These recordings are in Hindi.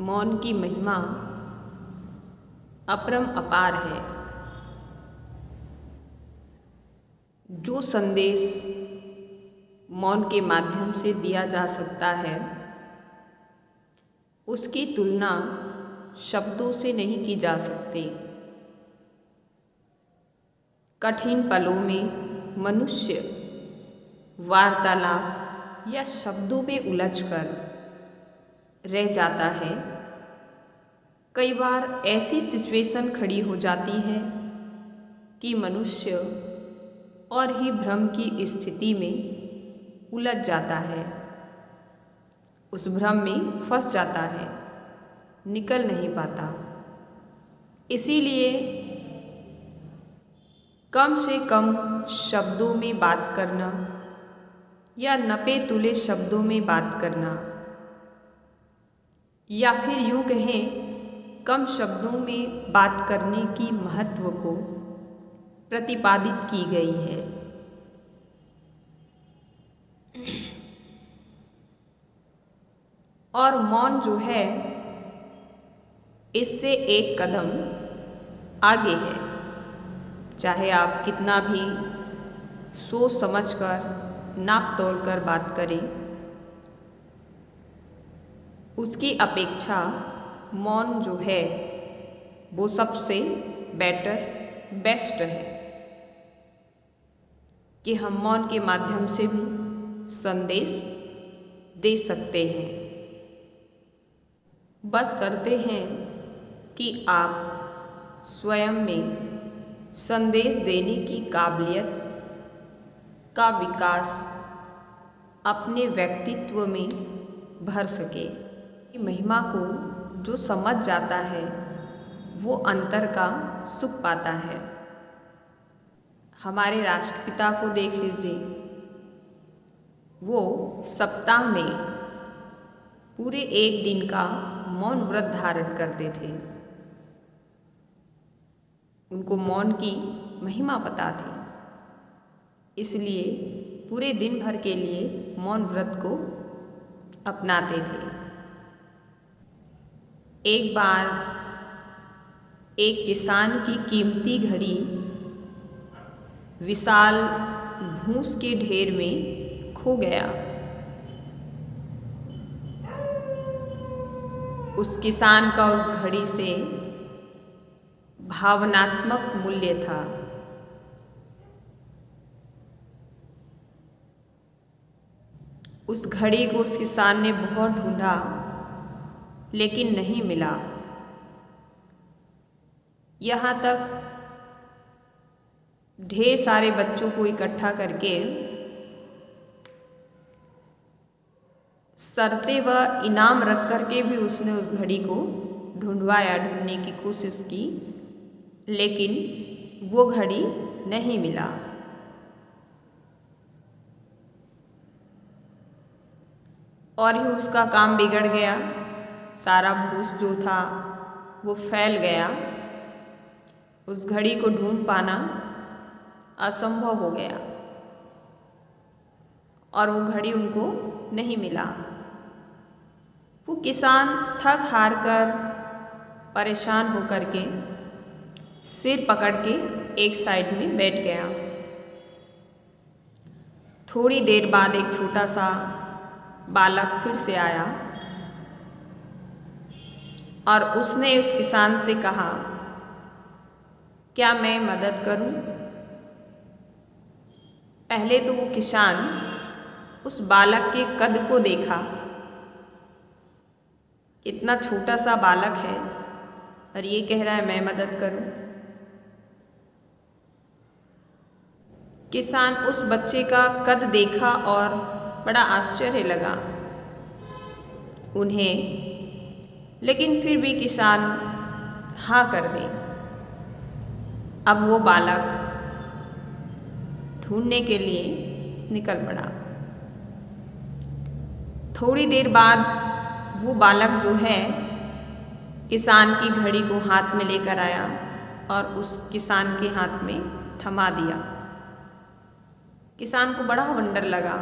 मौन की महिमा अपरम अपार है। जो संदेश मौन के माध्यम से दिया जा सकता है उसकी तुलना शब्दों से नहीं की जा सकती। कठिन पलों में मनुष्य वार्तालाप या शब्दों में उलझकर रह जाता है। कई बार ऐसी सिचुएशन खड़ी हो जाती है कि मनुष्य और ही भ्रम की स्थिति में उलझ जाता है, उस भ्रम में फंस जाता है, निकल नहीं पाता। इसीलिए कम से कम शब्दों में बात करना या नपे तुले शब्दों में बात करना, या फिर यूँ कहें कम शब्दों में बात करने की महत्व को प्रतिपादित की गई है। और मौन जो है इससे एक कदम आगे है। चाहे आप कितना भी सोच समझकर नाप तोल कर बात करें, उसकी अपेक्षा मौन जो है वो सबसे बेस्ट है कि हम मौन के माध्यम से भी संदेश दे सकते हैं। बस शर्तें हैं कि आप स्वयं में संदेश देने की काबिलियत का विकास अपने व्यक्तित्व में भर सके। महिमा को जो समझ जाता है वो अंतर का सुख पाता है। हमारे राष्ट्रपिता को देख लीजिए, वो सप्ताह में पूरे एक दिन का मौन व्रत धारण करते थे। उनको मौन की महिमा पता थी, इसलिए पूरे दिन भर के लिए मौन व्रत को अपनाते थे। एक बार एक किसान की कीमती घड़ी विशाल भूस के ढेर में खो गया। उस किसान का उस घड़ी से भावनात्मक मूल्य था। उस घड़ी को उस किसान ने बहुत ढूंढा लेकिन नहीं मिला। यहाँ तक ढेर सारे बच्चों को इकट्ठा करके शर्तें व इनाम रख करके भी उसने उस घड़ी को ढूंढने की कोशिश की, लेकिन वो घड़ी नहीं मिला। और ही उसका काम बिगड़ गया। सारा भूस जो था वो फैल गया। उस घड़ी को ढूंढ पाना असंभव हो गया और वो घड़ी उनको नहीं मिला। वो किसान थक हार कर परेशान होकर के सिर पकड़ के एक साइड में बैठ गया। थोड़ी देर बाद एक छोटा सा बालक फिर से आया और उसने उस किसान से कहा, क्या मैं मदद करूं? पहले तो वो किसान उस बालक के कद को देखा, कितना छोटा सा बालक है और ये कह रहा है मैं मदद करूं। किसान उस बच्चे का कद देखा और बड़ा आश्चर्य लगा उन्हें, लेकिन फिर भी किसान हाँ कर दे। अब वो बालक ढूंढने के लिए निकल पड़ा। थोड़ी देर बाद वो बालक जो है किसान की घड़ी को हाथ में लेकर आया और उस किसान के हाथ में थमा दिया। किसान को बड़ा वंडर लगा।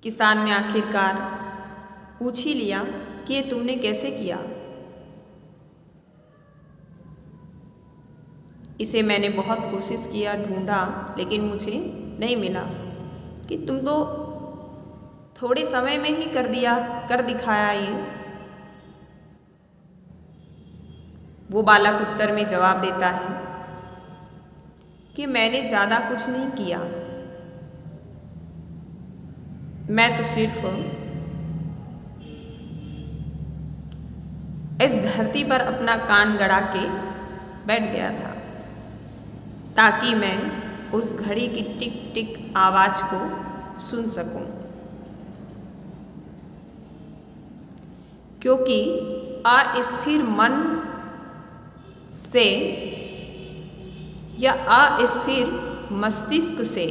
किसान ने आखिरकार पूछ ही लिया कि ये तुमने कैसे किया। इसे मैंने बहुत कोशिश किया, ढूंढा, लेकिन मुझे नहीं मिला। कि तुम तो थोड़े समय में ही कर दिखाया ये। वो बालक उत्तर में जवाब देता है कि मैंने ज़्यादा कुछ नहीं किया, मैं तो सिर्फ इस धरती पर अपना कान गड़ा के बैठ गया था ताकि मैं उस घड़ी की टिक टिक आवाज़ को सुन सकूं। क्योंकि अस्थिर मन से या अस्थिर मस्तिष्क से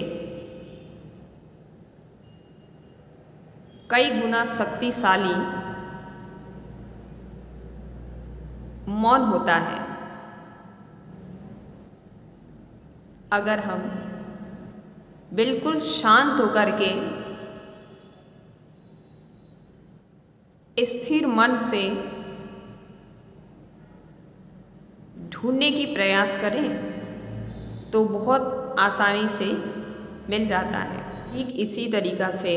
कई गुना शक्तिशाली मौन होता है। अगर हम बिल्कुल शांत होकर के स्थिर मन से ढूंढने की प्रयास करें तो बहुत आसानी से मिल जाता है। ठीक इसी तरीक़ा से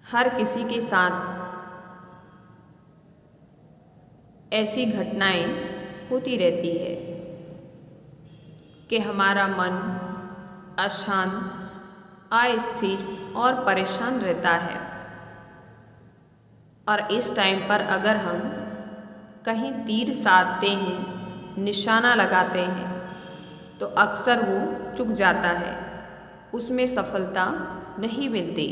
हर किसी के साथ ऐसी घटनाएं होती रहती है कि हमारा मन अशांत, अस्थिर और परेशान रहता है। और इस टाइम पर अगर हम कहीं तीर साधते हैं, निशाना लगाते हैं, तो अक्सर वो चूक जाता है, उसमें सफलता नहीं मिलती।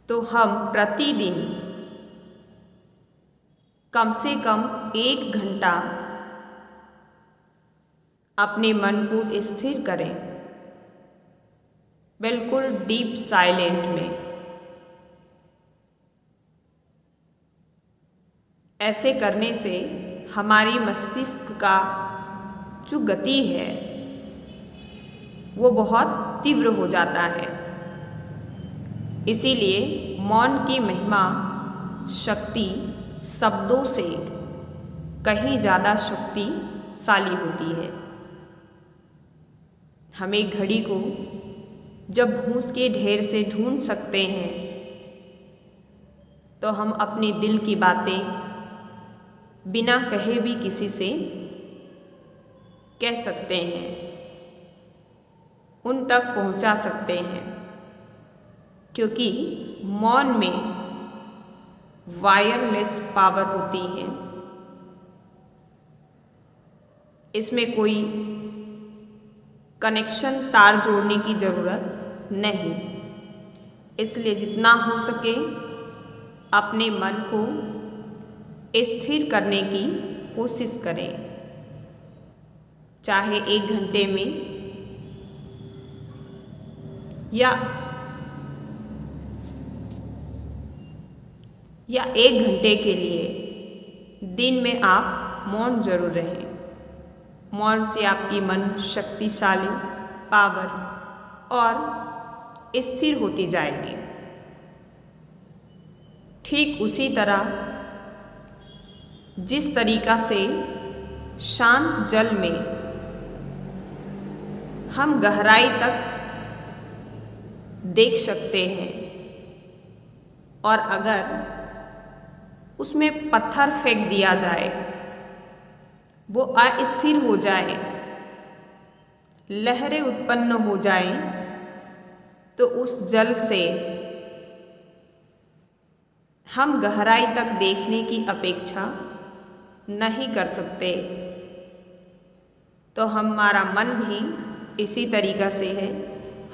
तो हम प्रतिदिन कम से कम 1 घंटा अपने मन को स्थिर करें, बिल्कुल डीप साइलेंट में। ऐसे करने से हमारी मस्तिष्क का जो गति है वो बहुत तीव्र हो जाता है। इसीलिए मौन की महिमा, शक्ति शब्दों से कहीं ज़्यादा शक्तिशाली होती है। हमें घड़ी को जब भूस के ढेर से ढूंढ सकते हैं तो हम अपने दिल की बातें बिना कहे भी किसी से कह सकते हैं, उन तक पहुंचा सकते हैं। क्योंकि मौन में वायरलेस पावर होती है, इसमें कोई कनेक्शन, तार जोड़ने की ज़रूरत नहीं। इसलिए जितना हो सके अपने मन को स्थिर करने की कोशिश करें, चाहे 1 घंटे में या 1 घंटे के लिए दिन में आप मौन जरूर रहें। मौन से आपकी मन शक्तिशाली, पावर और स्थिर होती जाएगी। ठीक उसी तरह जिस तरीक़ा से शांत जल में हम गहराई तक देख सकते हैं, और अगर उसमें पत्थर फेंक दिया जाए, वो अस्थिर हो जाए, लहरें उत्पन्न हो जाएं, तो उस जल से हम गहराई तक देखने की अपेक्षा नहीं कर सकते। तो हमारा मन भी इसी तरीक़ा से है,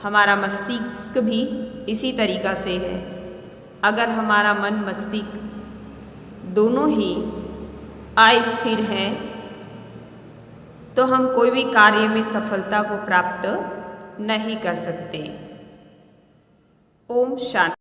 हमारा मस्तिष्क भी इसी तरीक़ा से है। अगर हमारा मन मस्तिष्क दोनों ही अस्थिर हैं तो हम कोई भी कार्य में सफलता को प्राप्त नहीं कर सकते। ओम शांति।